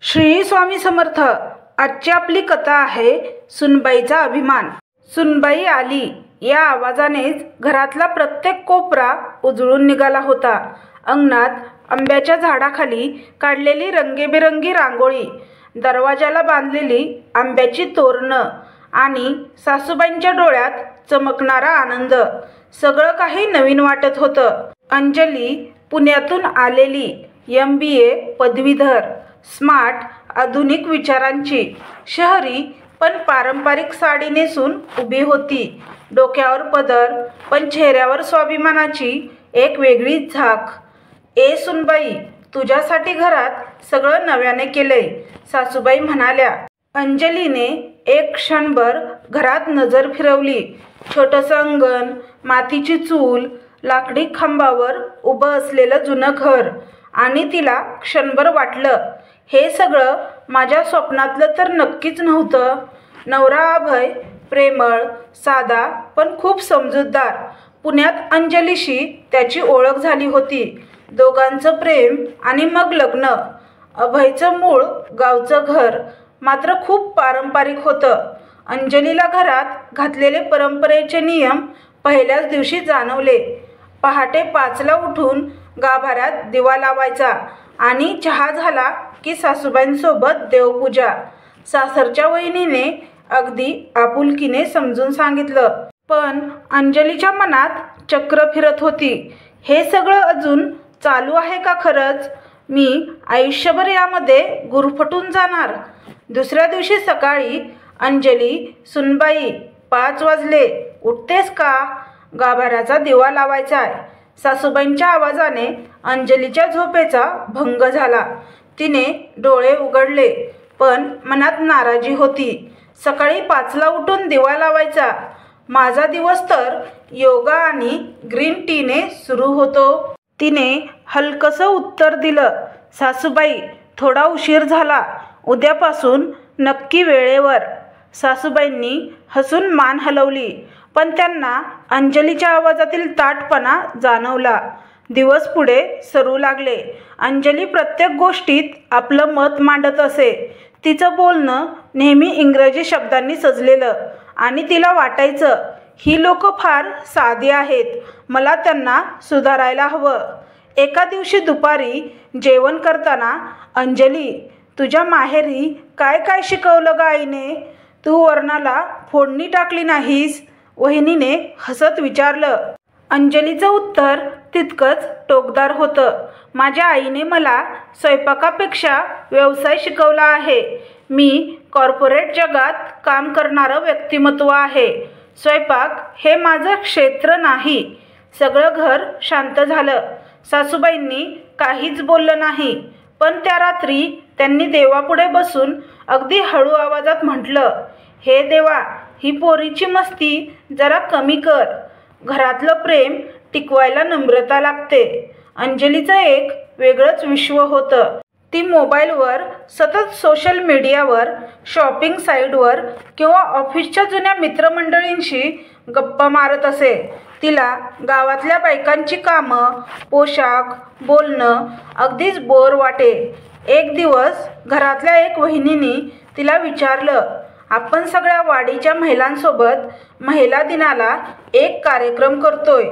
श्री स्वामी समर्थ। आजची आपली कथा आहे सुनबाईचा अभिमान। सुनबाई आली या आवाजानेच घरातला प्रत्येक कोपरा उजळून निघाला होता। अंगणात आंब्याच्या झाडाखाली काढलेली रंगीबेरंगी रांगोळी, दरवाजाला बांधलेली आंब्याची तोरणं आणि सासूबाईंच्या डोळ्यात चमकणारा आनंद, सगळं काही नवीन वाटत होतं। अंजली पुण्यातून आलेली MBA पदवीधर, स्मार्ट, आधुनिक विचारांची, शहरी पण पारंपरिक साडी नेसून उभी होती। डोक्यावर पदर पण चेहऱ्यावर स्वाभिमानाची एक वेगळीच झाक। ए सुनबाई, तुझ्यासाठी घरात सगळं नव्याने केलंय, सासूबाई म्हणाल्या। अंजलीने एक क्षणभर घरात नजर फिरवली। छोटंसं अंगण, मातीची चूल, लाकडी खांबावर उभं असलेलं जुनं घर, आणि तिला क्षणभर वाटलं, हे सगळं माझ्या स्वप्नातलं तर नक्कीच नव्हतं। नवरा अभय प्रेमळ, साधा पण खूप समजूतदार। पुण्यात अंजलीशी त्याची ओळख झाली होती। दोघांचं प्रेम आणि मग लग्न। अभयचं मूळ गावचं घर मात्र खूप पारंपरिक होतं। अंजलीला घरात घातलेले परंपरेचे नियम पहिल्याच दिवशी जाणवले। पहाटे 5ला उठून गाभाऱ्यात दिवा लावायचा आणि चहा झाला की सासूबाईंसोबत देवपूजा। सासरच्या वहिनीने अगदी आपुलकीने समजून सांगितलं, पण अंजलीच्या मनात चक्र फिरत होती। हे सगळं अजून चालू आहे का खरंच? मी आयुष्यभर यामध्ये गुरफटून जाणार। दुसऱ्या दिवशी सकाळी अंजली, सुनबाई 5 वाजले, उठतेस का? गाभाऱ्याचा दिवा लावायचा आहे। सासूबाईंच्या आवाजाने अंजलीच्या झोपेचा भंग झाला। तिने डोळे उघडले, पण मनात नाराजी होती। सकाळी 5ला उठून दिवा लावायचा? माझा दिवस तर योगा आणि ग्रीन टीने सुरू होतो। तिने हलकसं उत्तर दिलं, सासूबाई थोडा उशीर झाला, उद्यापासून नक्की वेळेवर। सासूबाईंनी हसून मान हलवली, पण त्यांना अंजलीच्या आवाजातील ताठपणा जाणवला। दिवस पुढे सरू लागले। अंजली प्रत्येक गोष्टीत आपलं मत मांडत असे। तिचं बोलणं नेहमी इंग्रजी शब्दांनी सजलेलं, आणि तिला वाटायचं, ही लोक फार साधी आहेत, मला त्यांना सुधारायला हवं। एका दिवशी दुपारी जेवण करताना, अंजली, तुझ्या माहेरी काय काय शिकवलं ग आईने? तू वरणाला फोडणी टाकली नाहीस? वहिनीने हसत विचारलं। अंजलीचं उत्तर तितकंच टोकदार होतं, माझ्या आईने मला स्वयंपाकापेक्षा व्यवसाय शिकवला आहे। मी कॉर्पोरेट जगात काम करणारं व्यक्तिमत्व आहे। स्वयंपाक हे माझं क्षेत्र नाही। सगळं घर शांत झालं। सासूबाईंनी काहीच बोललं नाही, पण त्या रात्री त्यांनी देवापुढे बसून अगदी हळू आवाजात म्हटलं, हे देवा, ही पोरीची मस्ती जरा कमी कर। घरातलं प्रेम टिकवायला नम्रता लागते। अंजलीचं एक वेगळंच विश्व होतं। ती मोबाईलवर सतत सोशल मीडियावर, शॉपिंग साईटवर किंवा ऑफिसच्या जुन्या मित्रमंडळींशी गप्पा मारत असे। तिला गावातल्या बायकांची कामं, पोशाख, बोलणं अगदीच बोर वाटे। एक दिवस घरातल्या एक वहिनीने तिला विचारलं, आपण सगळ्या वाडीच्या महिलांसोबत महिला दिनाला एक कार्यक्रम करतोय,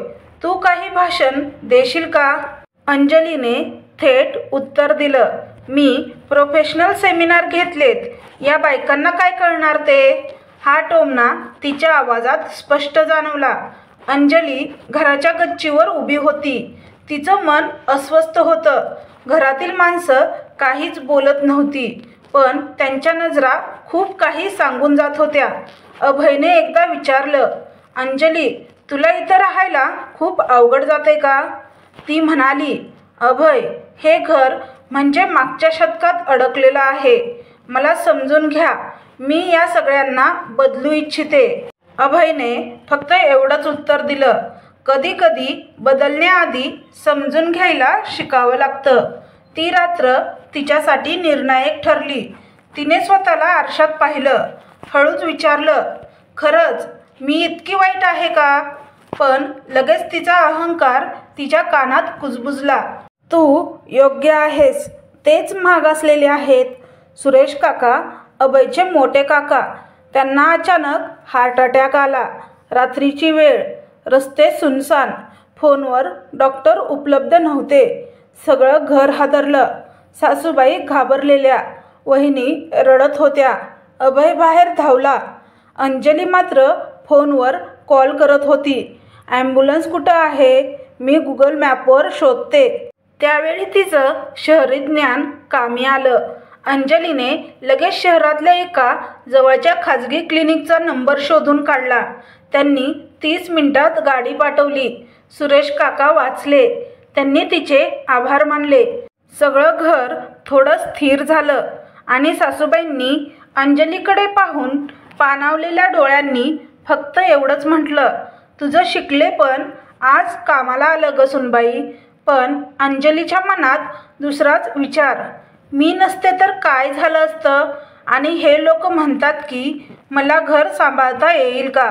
तू काही भाषण देशील का? अंजलीने थेट उत्तर दिलं, मी प्रोफेशनल सेमिनार घेतलेत, या बायकांना काय कळणार ते? हा टोमणा तिच्या आवाजात स्पष्ट जाणवला। अंजली घराच्या गच्चीवर उभी होती। तिचं मन अस्वस्थ होतं। घरातील माणसं काहीच बोलत नव्हती, पण त्यांच्या नजरा खूप काही सांगून जात होत्या। अभयने एकदा विचारलं, अंजली, तुला इथं राहायला खूप अवघड जाते का? ती म्हणाली, अभय, हे घर म्हणजे मागच्या शतकात अडकलेलं आहे। मला समजून घ्या, मी या सगळ्यांना बदलू इच्छिते। अभयने फक्त एवढंच उत्तर दिलं, कधी कधी बदलण्याआधी समजून घ्यायला शिकावं लागतं। ती रात्र तिच्यासाठी निर्णायक ठरली। तिने स्वतःला आरशात पाहिलं, हळूच विचारलं, खरंच मी इतकी वाईट आहे का? पण लगेच तिचा अहंकार तिच्या कानात कुजबुजला, तू योग्य आहेस, तेच मागासलेले आहेत। सुरेश काका, अभयचे मोठे काका, त्यांना अचानक हार्ट अटॅक आला. रात्रीची वेळ, रस्ते सुनसान, फोनवर डॉक्टर उपलब्ध नव्हते. सगळं घर हादरलं. सासूबाई घाबरलेल्या, वहिनी रडत होत्या. अभय बाहेर धावला. अंजली मात्र फोनवर कॉल करत होती. ॲम्ब्युलन्स कुठं आहे? मी गुगल मॅपवर शोधते. त्यावेळी तिचं शहरी ज्ञान कामी आलं. अंजलीने लगेच शहरातल्या एका जवळच्या खाजगी क्लिनिकचा नंबर शोधून काढला. त्यांनी 30 मिनिटात गाडी पाठवली. सुरेश काका वाचले. त्यांनी तिचे आभार मानले. सगळं घर थोडं स्थिर झालं आणि सासूबाईंनी अंजलीकडे पाहून पाणावलेल्या डोळ्यांनी फक्त एवढंच म्हटलं, तुझं शिकले पण आज कामाला आलं ग सुनबाई. पण अंजलीच्या मनात दुसराच विचार, मी नसते तर काय झालं असतं? आणि हे लोक म्हणतात की मला घर सांभाळता येईल का?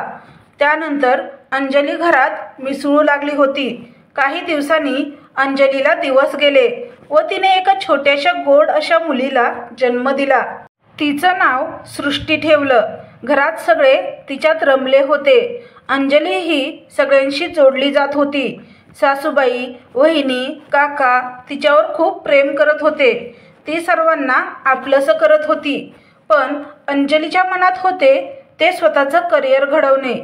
त्यानंतर अंजली घरात मिसळू लागली होती. काही दिवसांनी अंजलीला दिवस गेले व तिने एका छोट्याशा गोड अशा मुलीला जन्म दिला. तिचं नाव सृष्टी ठेवलं. घरात सगळे तिच्यात रमले होते. अंजली ही सगळ्यांशी जोडली जात होती. सासूबाई, वहिनी, काका तिच्यावर खूप प्रेम करत होते. ती सर्वांना आपलंसं करत होती. पण अंजलीच्या मनात होते ते स्वतःचं करिअर घडवणे.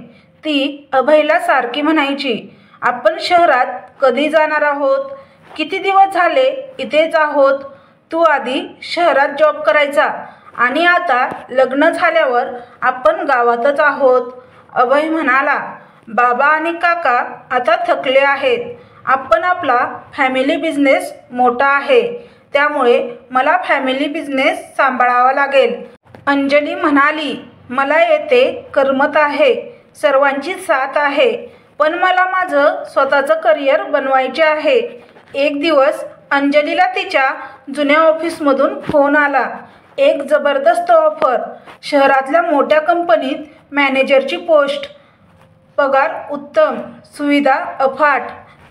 ती अभयला सारखी म्हणायची, आपण शहरात कधी जाणार आहोत? किती दिवस झाले इथेच आहोत. तू आधी शहरात जॉब करायचा आणि आता लग्न झाल्यावर आपण गावातच आहोत. अभय म्हणाला, बाबा आणि काका आता थकले आहेत. आपण आपला फॅमिली बिझनेस मोठा आहे, त्यामुळे मला फॅमिली बिझनेस सांभाळावा लागेल. अंजली म्हणाली, मला येते करमत आहे, सर्वांची साथ आहे, पण मला माझं स्वतःचं करिअर बनवायचे आहे. एक दिवस अंजलीला तिच्या जुन्या ऑफिसमधून फोन आला. एक जबरदस्त ऑफर, शहरातल्या मोठ्या कंपनीत मॅनेजरची पोस्ट, पगार उत्तम, सुविधा अफाट.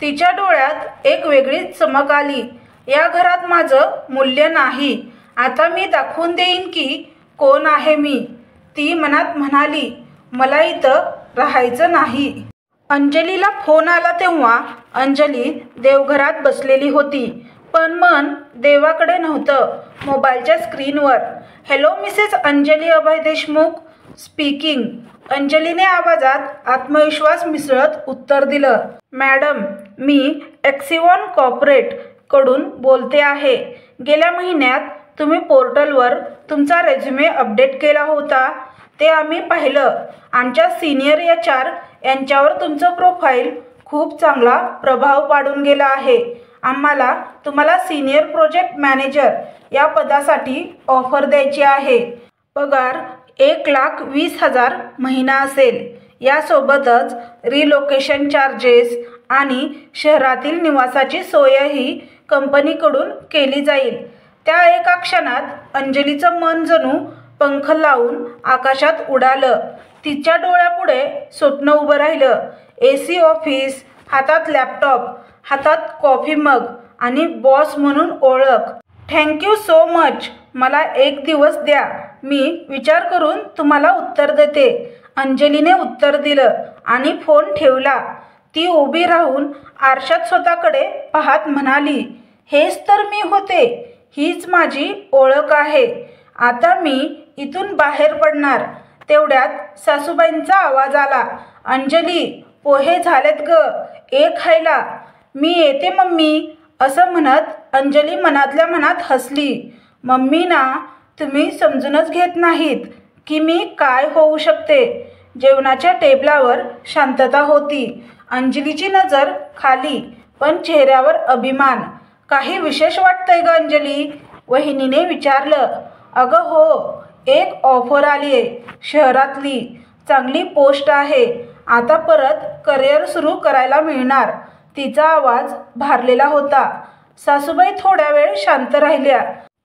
तिच्या डोळ्यात एक वेगळीच चमक आली. या घरात माझं मूल्य नाही, आता मी दाखवून देईन की कोण आहे मी. ती मनात म्हणाली, मला इथं राहायचं नाही. अंजलीला फोन आला तेव्हा अंजली देवघरात बसलेली होती, पण मन देवाकडे नव्हतं, मोबाईलच्या स्क्रीनवर. हॅलो मिसेस अंजली अभय देशमुख स्पीकिंग. अंजलीने आवाजात आत्मविश्वास मिसळत उत्तर दिलं, मॅडम मी एक्सिवॉन कॉर्पोरेट कडून बोलते आहे. गेल्या महिन्यात तुम्ही पोर्टलवर तुमचा रेझ्युमे अपडेट केला होता, ते आम्ही पाहिलं. आमच्या सिनियर HR यांच्यावर तुमचं प्रोफाईल खूप चांगला प्रभाव पाडून गेला आहे. आम्हाला तुम्हाला सिनियर प्रोजेक्ट मॅनेजर या पदासाठी ऑफर द्यायची आहे. पगार 1,20,000 महिना असेल. यासोबतच रिलोकेशन चार्जेस आणि शहरातील निवासाची सोयही कंपनीकडून केली जाईल. त्या एका क्षणात अंजलीचं मन जणू पंख लावून आकाशात उडालं. तिच्या डोळ्यापुढे स्वप्न उभं राहिलं. AC ऑफिस, हातात लॅपटॉप, हातात कॉफी मग आणि बॉस म्हणून ओळख. Thank you so much. मला एक दिवस द्या, मी विचार करून तुम्हाला उत्तर देते. अंजलीने उत्तर दिलं आणि फोन ठेवला. ती उभी राहून आरशात स्वतःकडे पाहत म्हणाली, हेच तर मी होते, हीच माझी ओळख आहे. आता मी इथून बाहेर पडणार. तेवढ्यात सासूबाईंचा आवाज आला, अंजली पोहे झालेत ग, ये खायला. मी येते मम्मी. असं म्हणत अंजली मनातल्या मनात हसली. मम्मी ना, तुम्ही समजूनच घेत नाहीत की मी काय होऊ शकते. जेवणाच्या टेबलावर शांतता होती. अंजलीची नजर खाली, पण चेहऱ्यावर अभिमान. काही विशेष वाटतंय ग अंजली? वहिनीने विचारलं. अगं हो, एक ऑफर आली आहे शहरातली, चांगली पोस्ट आहे. आता परत करिअर सुरू करायला मिळणार. तिचा आवाज भारलेला होता. सासूबाई थोड्या वेळ शांत राहिल्या,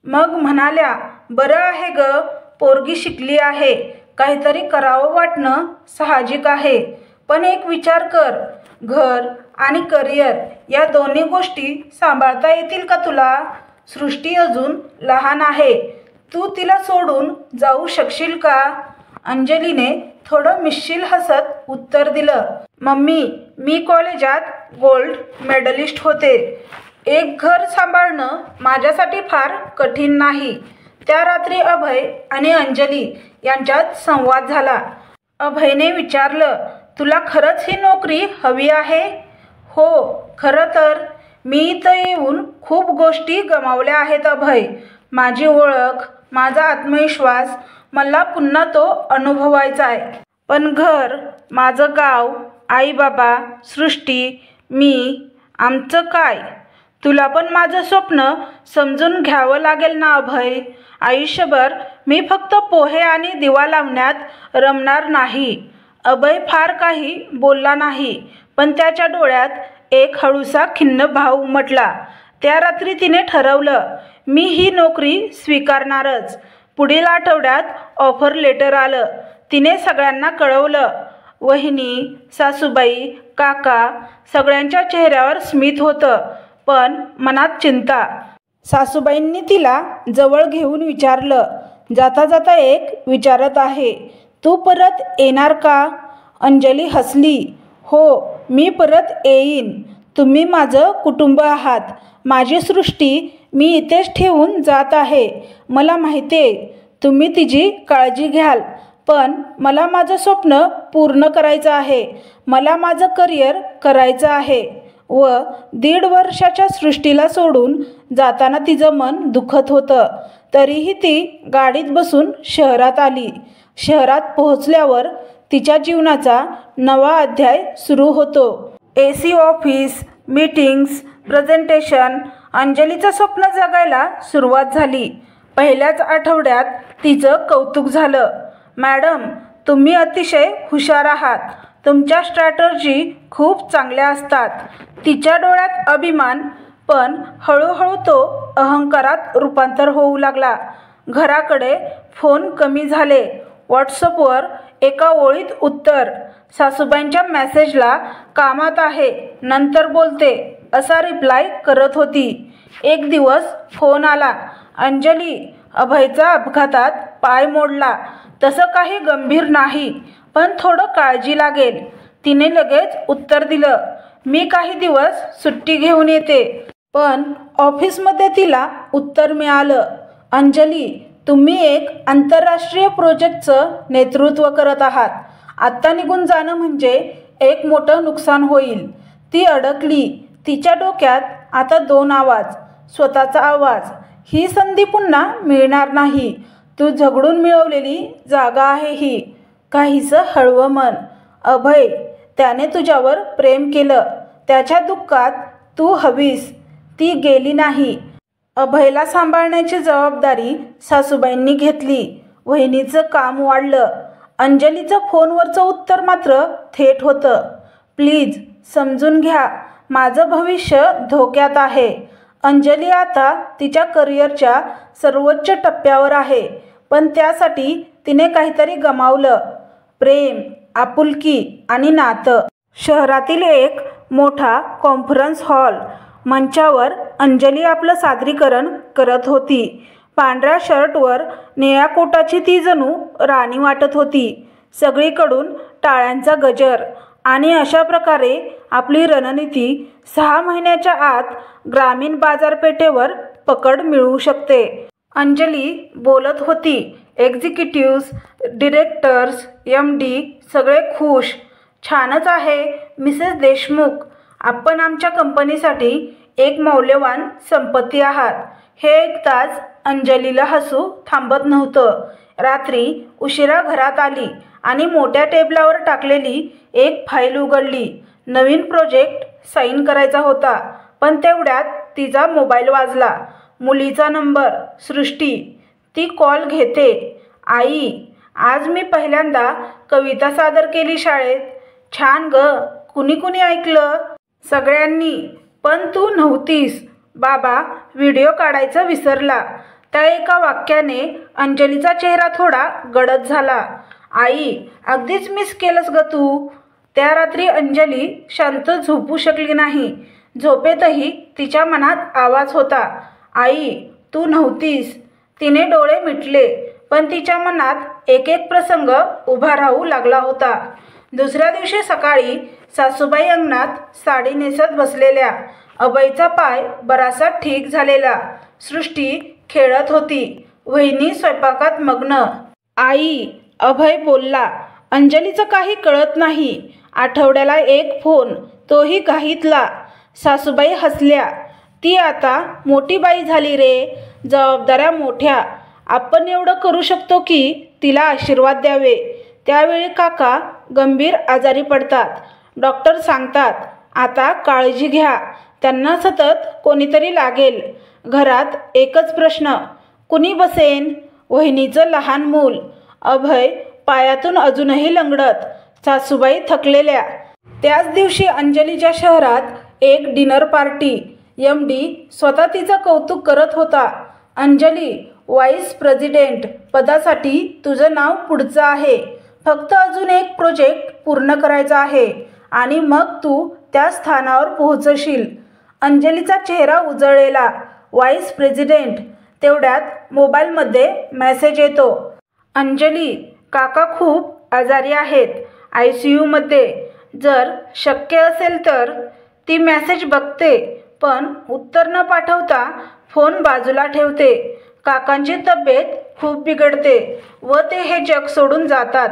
मग म्हणाल्या, बरं आहे ग, पोरगी शिकली आहे, काहीतरी करावं वाटणं साहजिक आहे. पण एक विचार कर, घर आणि करिअर या दोन्ही गोष्टी सांभाळता येतील का तुला? सृष्टी अजून लहान आहे, तू तिला सोडून जाऊ शकशील का? अंजलीने थोडं मिश्किल हसत उत्तर दिलं. मम्मी, मी कॉलेजात गोल्ड मेडलिस्ट होते. एक घर सांभाळणं माझ्यासाठी फार कठीण नाही. त्या रात्री अभय आणि अंजली यांच्यात संवाद झाला. अभयने विचारलं, तुला खरंच ही नोकरी हवी आहे? हो, खरं तर मी इथं येऊन खूप गोष्टी गमावल्या आहेत अभय. माझी ओळख, माझा आत्मविश्वास, मला पुन्हा तो अनुभवायचा आहे. पण घर, माझं गाव, आई बाबा, सृष्टी, मी, आमचं काय? तुला पण माझं स्वप्न समजून घ्यावं लागेल ना अभय. आयुष्यभर मी फक्त पोहे आणि दिवा लावण्यात रमणार नाही. अभय फार काही बोलला नाही, पण त्याच्या डोळ्यात एक हळूसा खिन्न भाव उमटला. त्या रात्री तिने ठरवलं, मी ही नोकरी स्वीकारणारच. पुढील आठवड्यात ऑफर लेटर आलं. तिने सगळ्यांना कळवलं. वहिनी, सासूबाई, काका सगळ्यांच्या चेहऱ्यावर स्मित होतं, पण मनात चिंता. सासूबाईंनी तिला जवळ घेऊन विचारलं, जाता जाता एक विचारत आहे, तू परत येणार का? अंजली हसली. हो, मी परत येईन. तुम्ही माझं कुटुंब आहात. माझी सृष्टी मी इथेच ठेवून जात आहे. मला माहिती आहे तुम्ही तिची काळजी घ्याल, पण मला माझं स्वप्न पूर्ण करायचं आहे. मला माझं करिअर करायचं आहे. व 1.5 वर्षाच्या सृष्टीला सोडून जाताना तिचं मन दुखत होतं. तरीही ती गाडीत बसून शहरात आली. शहरात पोहोचल्यावर तिच्या जीवनाचा नवा अध्याय सुरू होतो. AC office, meetings, presentation. अंजलीचं स्वप्न जगायला सुरुवात झाली. पहिल्याच आठवड्यात तिचं कौतुक झालं. मॅडम, तुम्ही अतिशय हुशार आहात. तुमच्या स्ट्रॅटर्जी खूप चांगल्या असतात. तिच्या डोळ्यात अभिमान, पण हळूहळू तो अहंकारात रूपांतर होऊ लागला. घराकडे फोन कमी झाले. व्हॉट्सअपवर एका ओळीत उत्तर, सासूबाईंच्या मेसेजला कामात आहे, नंतर बोलते असा रिप्लाय करत होती. एक दिवस फोन आला, अंजली, अभयचा अपघातात पाय मोडला. तसं काही गंभीर नाही, पण थोडं काळजी लागेल. तिने लगेच उत्तर दिलं, मी काही दिवस सुट्टी घेऊन येते. पण ऑफिसमध्ये तिला उत्तर मिळालं, अंजली, तुम्ही एक आंतरराष्ट्रीय प्रोजेक्टचं नेतृत्व करत आहात. आत्ता निघून जाणं म्हणजे एक मोठं नुकसान होईल. ती अडकली. तिच्या डोक्यात आता 2 आवाज, स्वतःचा आवाज. ही संधी पुन्हा मिळणार नाही. तू झगडून मिळवलेली जागा आहे ही. काहीसं हळवं मन. अभय, त्याने तुझ्यावर प्रेम केलं. त्याच्या दुःखात तू हवीस. ती गेली नाही. अभयला सांभाळण्याची जबाबदारी सासूबाईंनी घेतली. वहिनीचं काम वाढलं. अंजलीचं फोनवरचं उत्तर मात्र थेट होतं, प्लीज समजून घ्या, माझं भविष्य धोक्यात आहे. अंजली आता तिच्या करिअरच्या सर्वोच्च टप्प्यावर आहे, पण त्यासाठी तिने काहीतरी गमावलं, प्रेम, आपुलकी आणि नातं. शहरातील एक मोठा कॉन्फरन्स हॉल. मंचावर अंजली आपलं सादरीकरण करत होती. पांढऱ्या शर्टवर निळ्या कोटाची ती जणू राणी वाटत होती. सगळीकडून टाळ्यांचा गजर. आणि अशा प्रकारे आपली रणनीती 6 महिन्याच्या आत ग्रामीण बाजारपेठेवर पकड मिळवू शकते. अंजली बोलत होती. एक्झिक्युटिव्ह्ज, डिरेक्टर्स, MD सगळे खुश. छानच आहे मिसेस देशमुख, आपण आमच्या कंपनीसाठी एक मौल्यवान संपत्ती आहात. हे ऐकताच अंजलीला हसू थांबत नव्हतं. रात्री उशिरा घरात आली आणि मोठ्या टेबलावर टाकलेली एक फाईल उघडली. नवीन प्रोजेक्ट साईन करायचा होता, पण तेवढ्यात तिचा मोबाईल वाजला. मुलीचा नंबर, सृष्टी. ती कॉल घेते. आई, आज मी पहिल्यांदा कविता सादर केली शाळेत. छान ग, कुणी कुणी ऐकलं? सगळ्यांनी, पण तू नव्हतीस. बाबा व्हिडिओ काढायचं विसरला. त्या एका वाक्याने अंजलीचा चेहरा थोडा गडद झाला. आई, अगदीच मिस केलंस ग तू. त्या रात्री अंजली शांत झोपू शकली नाही. झोपेतही तिच्या मनात आवाज होता, आई तू नव्हतीस. तिने डोळे मिटले, पण तिच्या मनात एक एक प्रसंग उभा राहू लागला होता. दुसऱ्या दिवशी सकाळी सासूबाई अंगणात साडी नेसत बसलेल्या. अभयचा पाय बराचसा ठीक झालेला. सृष्टी खेळत होती. वहिनी स्वयंपाकात मग्न. आई, अभय बोलला. अंजलीचं काही कळत नाही. आठवड्याला एक फोन, तोही घाईतला. सासूबाई हसल्या. ती आता मोठी बाई झाली रे, जबाबदाऱ्या मोठ्या. आपण एवढं करू शकतो की तिला आशीर्वाद द्यावे. त्यावेळी काका गंभीर आजारी पडतात. डॉक्टर सांगतात, आता काळजी घ्या, त्यांना सतत कोणीतरी लागेल. घरात एकच प्रश्न, कुणी बसेन? वहिनीचं लहान मूल. अभय पायातून अजूनही लंगडत. सासूबाई थकलेल्या. त्याच दिवशी अंजलीच्या शहरात एक डिनर पार्टी. MD स्वतः तिचं कौतुक करत होता. अंजली, व्हाईस प्रेसिडेंट पदासाठी तुझं नाव पुढचं आहे. फक्त अजून एक प्रोजेक्ट पूर्ण करायचा आहे आणि मग तू त्या स्थानावर पोहोचशील. अंजलीचा चेहरा उजळलेला. Vice president. तेवढ्यात मोबाईलमध्ये मेसेज येतो. अंजली, काका खूप आजारी आहेत, ICUमध्ये. जर शक्य असेल तर. ती मेसेज बघते, पण उत्तर न पाठवता फोन बाजूला ठेवते. काकांची तब्येत खूप बिघडते व ते हे जग सोडून जातात.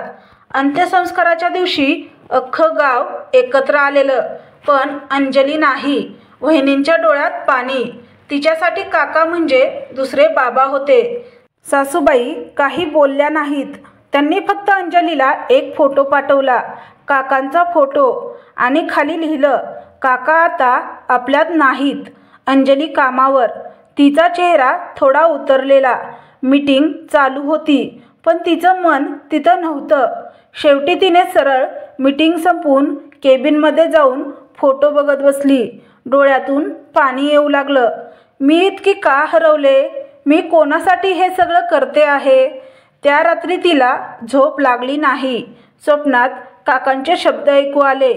अंत्यसंस्काराच्या दिवशी अख्खं गाव एकत्र आलेलं, पण अंजली नाही. वहिनींच्या डोळ्यात पाणी. तिच्यासाठी काका म्हणजे दुसरे बाबा होते. सासूबाई काही बोलल्या नाहीत. त्यांनी फक्त अंजलीला एक फोटो पाठवला, काकांचा फोटो, आणि खाली लिहिलं, काका आता आपल्यात नाहीत. अंजली कामावर. तिचा चेहरा थोडा उतरलेला. मीटिंग चालू होती, पण तिचं मन तिथं नव्हतं. शेवटी तिने सरळ मीटिंग संपवून केबिनमध्ये जाऊन फोटो बघत बसली. डोळ्यातून पाणी येऊ लागलं. मी इतकी का हरवले? मी कोणासाठी हे सगळं करते आहे? त्या रात्री तिला झोप लागली नाही. स्वप्नात काकांचे शब्द ऐकू आले,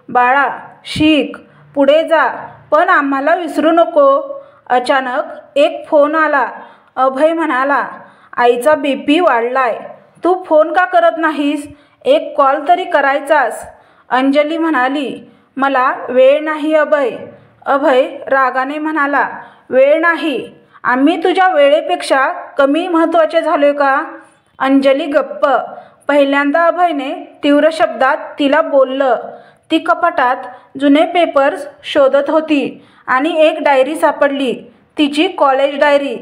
बाळा, शिक, पुढे जा, पण आम्हाला विसरू नको. अचानक एक फोन आला. अभय म्हणाला, आईचा BP वाढलाय. तू फोन का करत नाहीस? एक कॉल तरी करायचास. अंजली म्हणाली, मला वेळ नाही अभय. अभय रागाने म्हणाला, वेळ नाही? आम्ही तुझ्या वेळेपेक्षा कमी महत्त्वाचे झालोय का? अंजली गप्प. पहिल्यांदा अभयने तीव्र शब्दात तिला बोललं. ती कपाटात जुने पेपर्स शोधत होती आणि एक डायरी सापडली. तिची कॉलेज डायरी.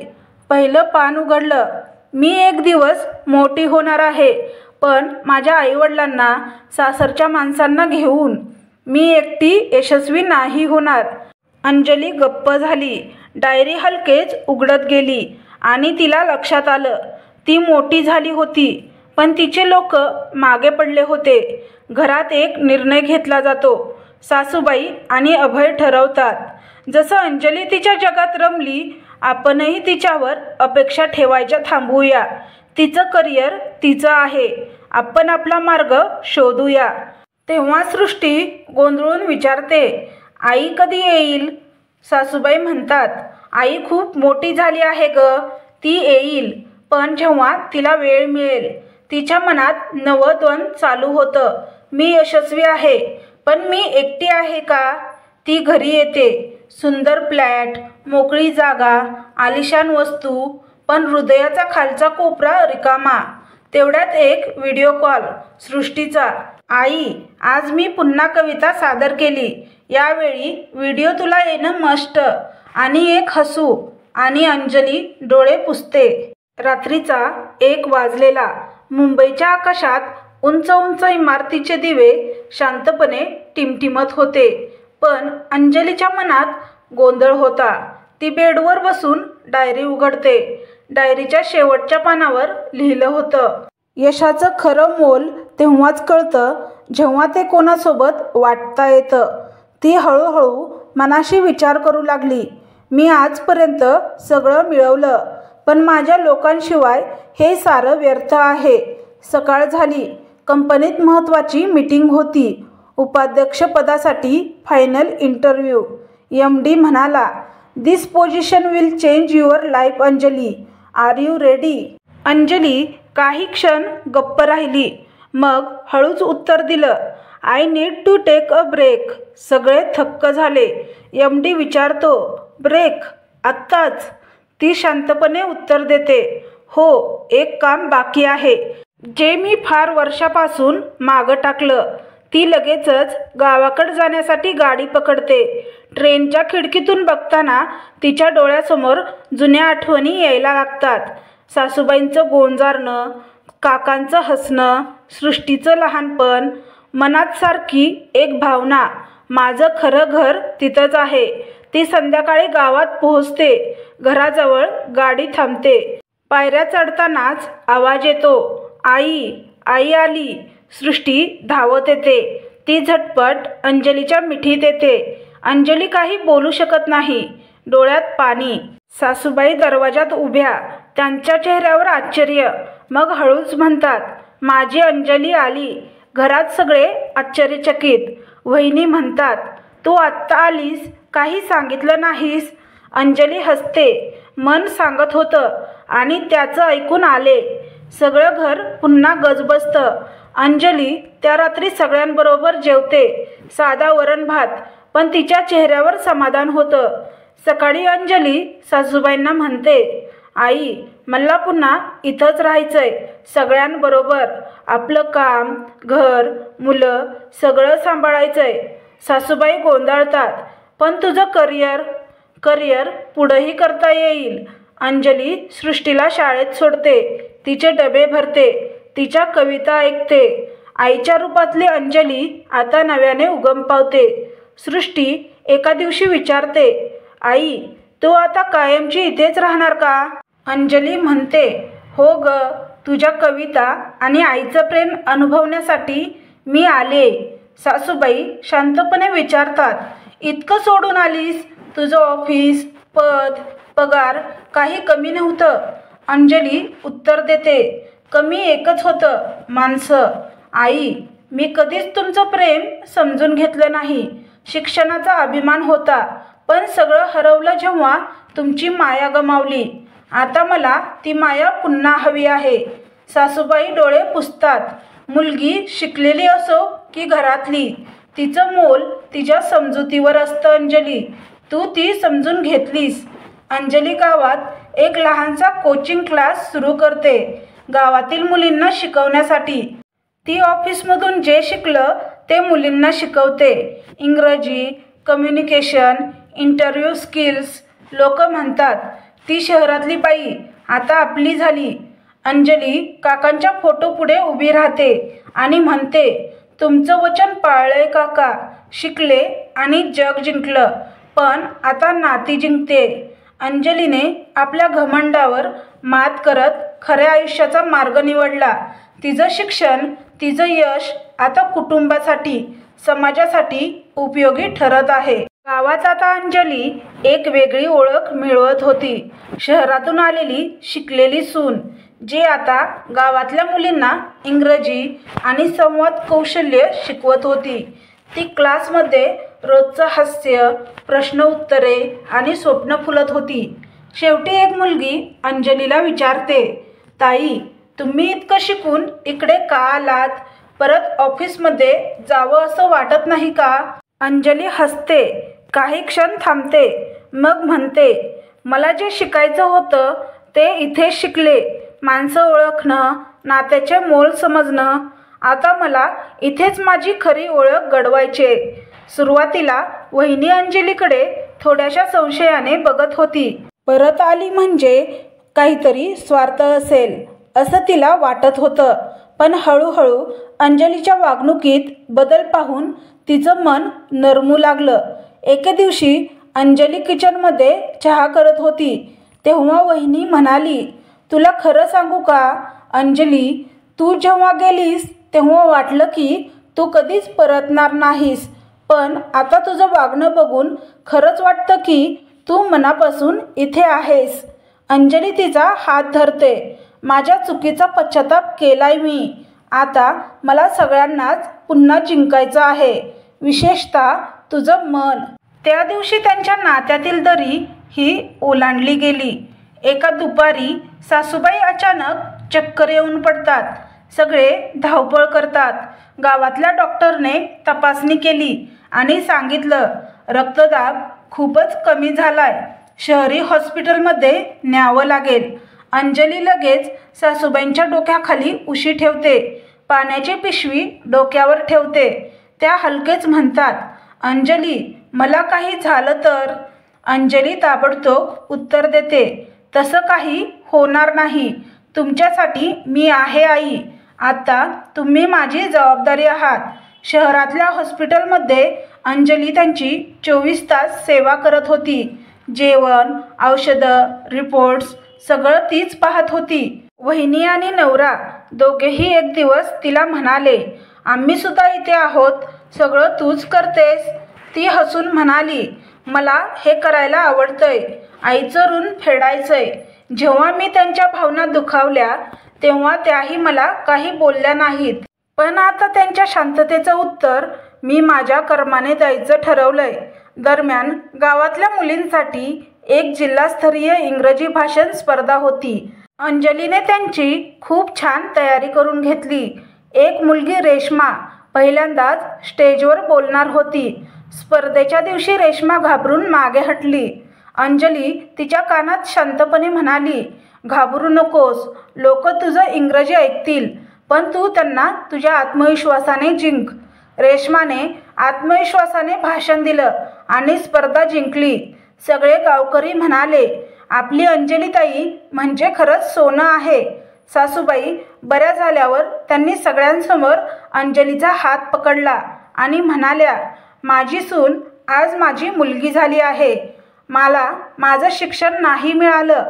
पहिलं पान उघडलं. मी एक दिवस मोठी होणार आहे, पण माझ्या आईवडिलांना, सासरच्या माणसांना घेऊन. मी एकटी यशस्वी नाही होणार. अंजली गप्प झाली. डायरी हलकेच उघडत गेली आणि तिला लक्षात आलं, ती मोठी झाली होती, पण तिचे लोक मागे पडले होते. घरात एक निर्णय घेतला जातो. सासूबाई आणि अभय ठरवतात. जसं अंजली तिच्या जगात रमली, आपणही तिच्यावर अपेक्षा ठेवायच्या थांबवूया. तिचं करिअर तिचं आहे. आपण आपला मार्ग शोधूया. तेव्हा सृष्टी गोंधळून विचारते, आई कधी येईल? सासूबाई म्हणतात, आई खूप मोठी झाली आहे ग. ती येईल, पण जेव्हा तिला वेळ मिळेल. तिच्या मनात नवं चालू होतं. मी यशस्वी आहे, पण मी एकटी आहे का? ती घरी येते. सुंदर फ्लॅट, मोकळी जागा, आलिशान वस्तू, पण हृदयाचा खालचा कोपरा रिकामा. तेवढ्यात एक व्हिडिओ कॉल सृष्टीचा. आई, आज मी पुन्हा कविता सादर केली. यावेळी व्हिडिओ तुला येणं मस्ट. आणि एक हसू. आणि अंजली डोळे पुसते. रात्रीचा 1 वाजलेला. मुंबईच्या आकाशात उंच उंच इमारतीचे दिवे शांतपणे टिमटिमत होते, पण अंजलीच्या मनात गोंधळ होता. ती बेडवर बसून डायरी उघडते. डायरीच्या शेवटच्या पानावर लिहिलं होतं, यशाचं खरं मोल तेव्हाच कळतं जेव्हा ते कोणासोबत वाटता येतं. ती हळूहळू मनाशी विचार करू लागली, मी आजपर्यंत सगळं मिळवलं, पण माझ्या लोकांशिवाय हे सारं व्यर्थ आहे. सकाळ झाली. कंपनीत महत्त्वाची मीटिंग होती. उपाध्यक्षपदासाठी फायनल इंटरव्ह्यू. MD म्हणाला, this position will change your life Anjali. Are you ready? Anjali काही क्षण गप्प राहिली. मग हळूच उत्तर दिलं, I need to take a break. सगळे थक्क झाले. MD विचारतो, ब्रेक? आत्ताच? ती शांतपणे उत्तर देते, हो, एक काम बाकी आहे, जे मी फार वर्षापासून मागं टाकलं. ती लगेचच गावाकडे जाण्यासाठी गाडी पकडते. ट्रेनच्या खिडकीतून बघताना तिच्या डोळ्यासमोर जुन्या आठवणी यायला लागतात. सासूबाईंचं गोंजारणं, काकांचं हसणं, सृष्टीचं लहानपण. मनात सारखी एक भावना, माझं खरं घर तिथंच आहे. ती संध्याकाळी गावात पोहोचते. घराजवळ गाडी थांबते. पायऱ्या चढतानाच आवाज येतो, आई, आई आली. सृष्टी धावत येते. ती झटपट अंजलीच्या मिठीत येते. अंजली काही बोलू शकत नाही. डोळ्यात पाणी. सासूबाई दरवाजात उभ्या. त्यांच्या चेहऱ्यावर आश्चर्य. मग हळूच म्हणतात, माझी अंजली आली. घरात सगळे आश्चर्यचकित. वहिनी म्हणतात, तू आत्ता आलीस, काही सांगितलं नाहीस? अंजली हसते. मन सांगत होतं आणि त्याचं ऐकून आले. सगळं घर पुन्हा गजबजतं. अंजली त्या रात्री सगळ्यांबरोबर जेवते. साधा वरण भात, पण तिच्या चेहऱ्यावर समाधान होतं. सकाळी अंजली सासूबाईंना म्हणते, आई, मला पुन्हा इथंच राहायचंय, सगळ्यांबरोबर. आपलं काम, घर, मुलं सगळं सांभाळायचंय. सासूबाई गोंधळतात, पण तुझं करिअर पुढंही करता येईल. अंजली सृष्टीला शाळेत सोडते. तिचे डबे भरते. तिच्या कविता ऐकते. आईच्या रूपातली अंजली आता नव्याने उगम पावते. सृष्टी एका दिवशी विचारते, आई, तू आता कायमची इथेच राहणार का? अंजली म्हणते, हो ग, तुझ्या कविता आणि आईचं प्रेम अनुभवण्यासाठी मी आले. सासूबाई शांतपणे विचारतात, इतकं सोडून आलीस? तुझं ऑफिस, पद, पगार काही कमी नव्हतं? अंजली उत्तर देते, कमी एकच होतं, माणसं. आई, मी कधीच तुमचं प्रेम समजून घेतलं नाही. शिक्षणाचा अभिमान होता, पण सगळं हरवलं जेव्हा तुमची माया गमावली. आता मला ती माया पुन्हा हवी आहे. सासूबाई डोळे पुसतात. मुलगी शिकलेली असो की घरातली, तिचं मोल तिच्या समजुतीवर असतं. अंजली, तू ती समजून घेतलीस. अंजली गावात एक लहानसा कोचिंग क्लास सुरू करते, गावातील मुलींना शिकवण्यासाठी. ती ऑफिसमधून जे शिकलं ते मुलींना शिकवते. इंग्रजी, कम्युनिकेशन, इंटरव्ह्यू स्किल्स. लोक म्हणतात, ती शहरातली बाई आता आपली झाली. अंजली काकांच्या फोटोपुढे उभी राहते आणि म्हणते, तुमचं वचन पाळलंय काका. शिकले आणि जग जिंकलं, पण आता नाती जिंकते. अंजलीने आपल्या घमंडावर मात करत खऱ्या आयुष्याचा मार्ग निवडला. तिचं शिक्षण, तिचं यश आता कुटुंबासाठी, समाजासाठी उपयोगी ठरत आहे. गावात आता अंजली एक वेगळी ओळख मिळवत होती. शहरातून आलेली शिकलेली सून, जी आता गावातल्या मुलींना इंग्रजी आणि संवाद कौशल्य शिकवत होती. ती क्लासमध्ये रोजचं हास्य, प्रश्न उत्तरे आणि स्वप्न फुलत होती. शेवटी एक मुलगी अंजलीला विचारते, ताई, तुम्ही इतकं शिकून इकडे का आलात? परत ऑफिसमध्ये जावं असं वाटत नाही का? अंजली हसते. काही क्षण थांबते. मग म्हणते, मला जे शिकायचं होतं ते इथे शिकले. माणसं ओळखणं, नात्याचे मोल समजणं. आता मला इथेच माझी खरी ओळख घडवायची. सुरुवातीला वहिनी अंजलीकडे थोड्याशा संशयाने बघत होती. परत आली म्हणजे काहीतरी स्वार्थ असेल असं तिला वाटत होतं. पण हळूहळू अंजलीच्या वागणुकीत बदल पाहून तिचं मन नरमू लागलं. एके दिवशी अंजली किचनमध्ये चहा करत होती. तेव्हा वहिनी म्हणाली, तुला खरं सांगू का अंजली, तू जेव्हा गेलीस तेव्हा वाटलं की तू कधीच परतणार नाहीस. पण आता तुझं वागणं बघून खरंच वाटतं की तू मनापासून इथे आहेस. अंजली तिचा हात धरते. माझ्या चुकीचा पश्चाताप केलाय मी. आता मला सगळ्यांनाच पुन्हा जिंकायचं आहे, विशेषतः तुझं मन. त्या दिवशी त्यांच्या नात्यातील दरी ही ओलांडली गेली. एका दुपारी सासूबाई अचानक चक्कर येऊन पडतात. सगळे धावपळ करतात. गावातल्या डॉक्टरने तपासणी केली आणि सांगितलं रक्तदाब खूपच कमी झालाय, शहरी हॉस्पिटलमध्ये न्यावं लागेल. अंजली लगेच सासूबाईंच्या डोक्याखाली उशी ठेवते, पाण्याची पिशवी डोक्यावर ठेवते. त्या हलकेच म्हणतात, अंजली मला काही झालं तर? अंजली ताबडतोब उत्तर देते, तसं काही होणार नाही. तुमच्यासाठी मी आहे आई. आता तुम्ही माझी जबाबदारी आहात. शहरातल्या हॉस्पिटलमध्ये अंजली त्यांची 24 तास सेवा करत होती. जेवण, औषधं, रिपोर्ट्स सगळं तीच पाहत होती. वहिनी आणि नवरा दोघेही एक दिवस तिला म्हणाले, आम्ही सुद्धा इथे आहोत, सगळं तूच करतेस. ती हसून म्हणाली, मला हे करायला आवडतंय, आईचं ऋण फेडायचंय. जेव्हा मी त्यांच्या भावना दुखावल्या तेव्हा त्याही मला काही बोलल्या नाहीत. पण आता त्यांच्या शांततेचं उत्तर मी माझ्या कर्माने द्यायचं ठरवलंय. दरम्यान गावातल्या मुलींसाठी एक जिल्हास्तरीय इंग्रजी भाषण स्पर्धा होती. अंजलीने त्यांची खूप छान तयारी करून घेतली. एक मुलगी रेश्मा पहिल्यांदाच स्टेजवर बोलणार होती. स्पर्धेच्या दिवशी रेश्मा घाबरून मागे हटली. अंजली तिच्या कानात शांतपणे म्हणाली, घाबरू नकोस, लोक तुझं इंग्रजी ऐकतील, पण तू त्यांना तुझ्या आत्मविश्वासाने जिंक. रेश्माने आत्मविश्वासाने भाषण दिलं आणि स्पर्धा जिंकली. सगळे गावकरी म्हणाले, आपली अंजलीताई म्हणजे खरंच सोनं आहे. सासूबाई बऱ्या झाल्यावर त्यांनी सगळ्यांसमोर अंजलीचा हात पकडला आणि म्हणाल्या, माझी सून आज माझी मुलगी झाली आहे. मला माझं शिक्षण नाही मिळालं,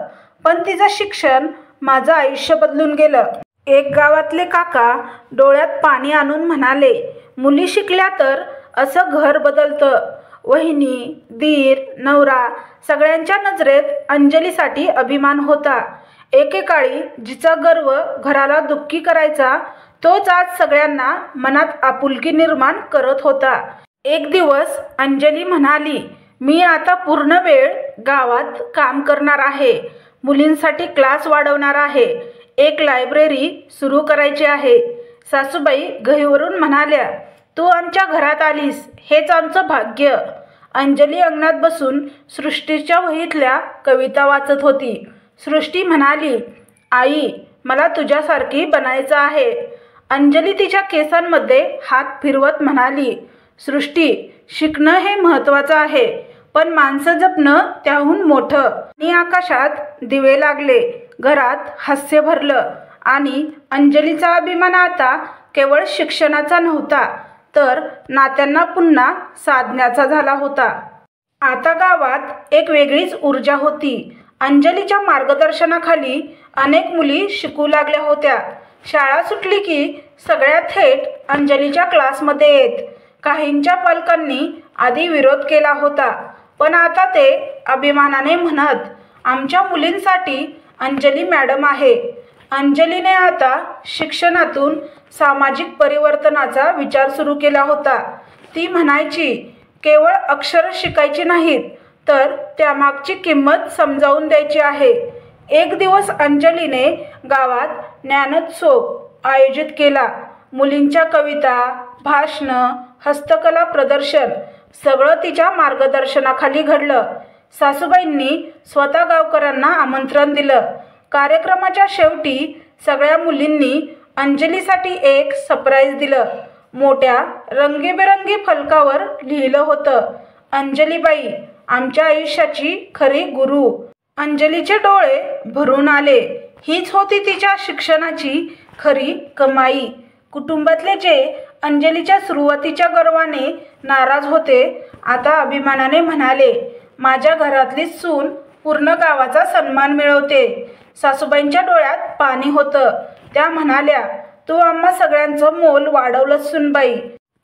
पण तिचं शिक्षण माझं आयुष्य बदलून गेलं. एक गावातले काका डोळ्यात पाणी आणून म्हणाले, मुली शिकल्या तर असं घर बदलतं. वहिनी, दीर, नवरा सगळ्यांच्या नजरेत अंजलीसाठी अभिमान होता. एकेकाळी जिचा गर्व घराला दुःखी करायचा, तोच आज सगळ्यांना मनात आपुलकी निर्माण करत होता. एक दिवस अंजली म्हणाली, मी आता पूर्ण वेळ गावात काम करणार आहे. मुलींसाठी क्लास वाढवणार आहे. एक लायब्ररी सुरू करायची आहे. सासूबाई गहिवरून म्हणाल्या, तू आमच्या घरात आलीस हेच आमचं भाग्य. अंजली अंगणात बसून सृष्टीच्या वहीतल्या कविता वाचत होती. सृष्टी म्हणाली, आई मला तुझ्यासारखी बनायचं आहे. अंजली तिच्या केसांमध्ये हात फिरवत म्हणाली, सृष्टी शिकणं हे महत्त्वाचं आहे, पण माणसं जपणं त्याहून मोठं. आणि आकाशात दिवे लागले. घरात हास्य भरलं आणि अंजलीचा अभिमान आता केवळ शिक्षणाचा नव्हता, तर नात्यांना पुन्हा साधण्याचा झाला होता. आता गावात एक वेगळीच ऊर्जा होती. अंजलीच्या मार्गदर्शनाखाली अनेक मुली शिकू लागल्या होत्या. शाळा सुटली की सगळ्या थेट अंजलीच्या क्लासमध्ये येत. काहींच्या पालकांनी आधी विरोध केला होता, पण आता ते अभिमानाने म्हणत, आमच्या मुलींसाठी अंजली मॅडम आहे. अंजलीने आता शिक्षणातून सामाजिक परिवर्तनाचा विचार सुरू केला होता. ती म्हणायची, केवळ अक्षर शिकायची नाहीत, तर त्यामागची किंमत समजावून द्यायची आहे. एक दिवस अंजलीने गावात ज्ञानोत्सव आयोजित केला. मुलींच्या कविता, भाषणं, हस्तकला प्रदर्शन सगळं तिच्या मार्गदर्शनाखाली घडलं. सासूबाईंनी स्वतः गावकऱ्यांना आमंत्रण दिलं. कार्यक्रमाच्या शेवटी सगळ्या मुलींनी अंजलीसाठी एक सरप्राईज दिलं. मोठ्या रंगीबेरंगी फलकावर लिहिलं होतं, अंजलीबाई आमच्या आयुष्याची खरी गुरु. अंजलीचे डोळे भरून आले. हीच होती तिच्या शिक्षणाची खरी कमाई. कुटुंबातले जे अंजलीच्या सुरुवातीच्या गर्वाने नाराज होते, आता अभिमानाने म्हणाले, माझ्या घरातली सून पूर्ण गावाचा सन्मान मिळवते. सासूबाईंच्या डोळ्यात पाणी होतं. त्या म्हणाल्या, तू आम्हा सगळ्यांचं मोल वाढवलंस सुनबाई.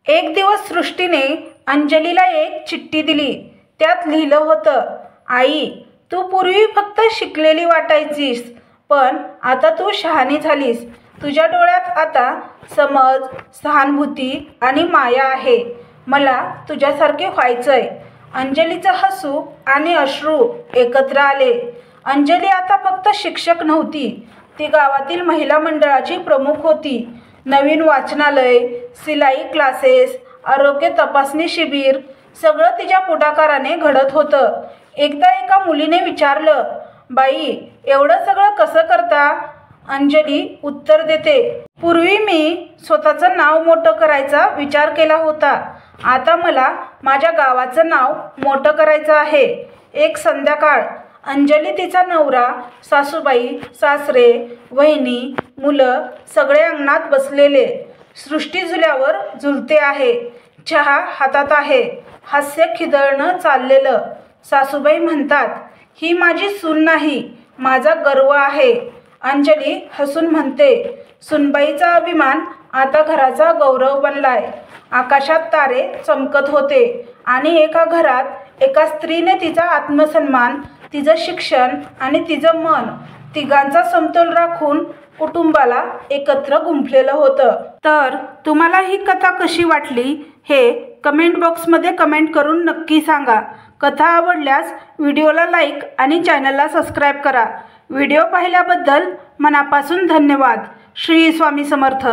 एक दिवस सृष्टीने अंजलीला एक चिठ्ठी दिली. त्यात लिहिलं होतं, आई तू पूर्वी फक्त शिकलेली वाटायचीस, पण आता तू शहाणी झालीस. तुझ्या डोळ्यात आता समज, सहानुभूती आणि माया आहे. मला तुझ्यासारखे व्हायचंय. अंजलीचं हसू आणि अश्रू एकत्र आले. अंजली आता फक्त शिक्षक नव्हती, ती गावातील महिला मंडळाची प्रमुख होती. नवीन वाचनालय, सिलाई क्लासेस, आरोग्य तपासणी शिबिर सगळं तिच्या पुढाकाराने घडत होतं. एकदा एका मुलीने विचारलं, बाई एवढं सगळं कसं करता? अंजली उत्तर देते, पूर्वी मी स्वतःचं नाव मोठं करायचा विचार केला होता, आता मला माझ्या गावाचं नाव मोठं करायचं आहे. एक संध्याकाळ अंजली, तिचा नवरा, सासूबाई, सासरे, वहिनी, मुलं सगळे अंगणात बसलेले. सृष्टी झुल्यावर झुलते आहे, चहा हातात आहे, हास्य खिदळणं चाललेलं. सासूबाई म्हणतात, ही माझी सून नाही, माझा गर्व आहे. अंजली हसून म्हणते, सुनबाईचा अभिमान आता घराचा गौरव बनलाय. आकाशात तारे चमकत होते आणि एका घरात एका स्त्रीने तिचा आत्मसन्मान, तिचं शिक्षण आणि तिचं मन तिघांचा समतोल राखून कुटुंबाला एकत्र गुंफलेलं होतं. तर तुम्हाला ही कथा कशी वाटली हे कमेंट बॉक्समध्ये कमेंट करून नक्की सांगा. कथा आवडल्यास व्हिडिओला लाईक आणि चॅनलला सबस्क्राईब करा. व्हिडिओ पाहिल्याबद्दल मनापासून धन्यवाद. श्री स्वामी समर्थ.